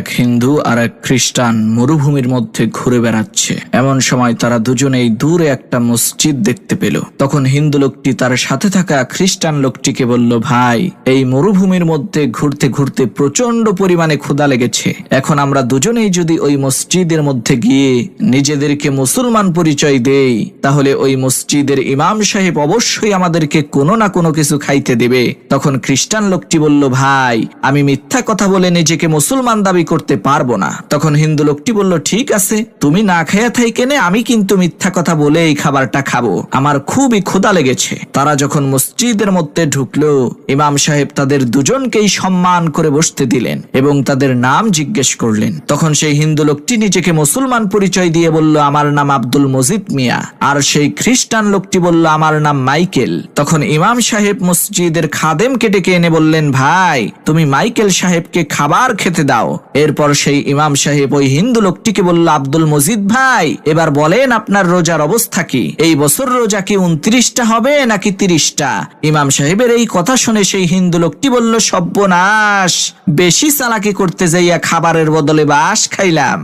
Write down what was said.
এক হিন্দু আর এক খ্রিস্টান মরুভূমির মধ্যে ঘুরে বেড়াচ্ছে। এমন সময় তারা দুজনেই দূরে একটা মসজিদ দেখতে পেল। তখন হিন্দু লোকটি তার সাথে থাকা খ্রিস্টান লোকটিকে বলল, ভাই, এই মরুভূমির মধ্যে ঘুরতে ঘুরতে প্রচন্ড পরিমাণে ক্ষুধা লেগেছে। এখন আমরা দুজনেই যদি ওই মসজিদের মধ্যে গিয়ে নিজেদেরকে মুসলমান পরিচয় দেই, তাহলে ওই মসজিদের ইমাম সাহেব অবশ্যই আমাদেরকে কোনো না কোনো কিছু খাইতে দেবে। তখন খ্রিস্টান লোকটি বলল, ভাই, আমি মিথ্যা কথা বলে নিজেকে মুসলমান দাবি করতে পারবো না। তখন হিন্দু লোকটি বলল, ঠিক আছে, তুমি না খাইয়া থাইকেনে আমি কিন্তু মিথ্যা কথা বলে এই খাবারটা খাবো, আমার খুবই ক্ষুধা লেগেছে। তারা যখন মসজিদের মধ্যে ঢুকলো, ইমাম সাহেব তাদের দুজনকেই সম্মান করে বসতে দিলেন এবং তাদের নাম জিজ্ঞেস করলেন। তখন সেই হিন্দু লোকটি নিজেকে মুসলমান পরিচয় দিয়ে বলল, আমার নাম আব্দুল মজিদ মিয়া। আর সেই খ্রিস্টান লোকটি বলল, আমার নাম মাইকেল। তখন ইমাম সাহেব মসজিদের খাদেমকে ডেকে এনে বললেন, ভাই, তুমি মাইকেল সাহেবকে খাবার খেতে দাও। এরপর সেই ইমাম সাহেব ওই হিন্দু লোকটিকে বলল, আব্দুল মজিদ ভাই, এবার বলেন আপনার রোজার অবস্থা কি? এই বছর রোজা কি 29টা হবে নাকি 30টা? ইমাম সাহেবের এই কথা শুনে সেই হিন্দু লোকটি বলল, সর্বনাশ, বেশি চালাকি করতে যাইয়া খাবারের বদলে বাস খাইলাম।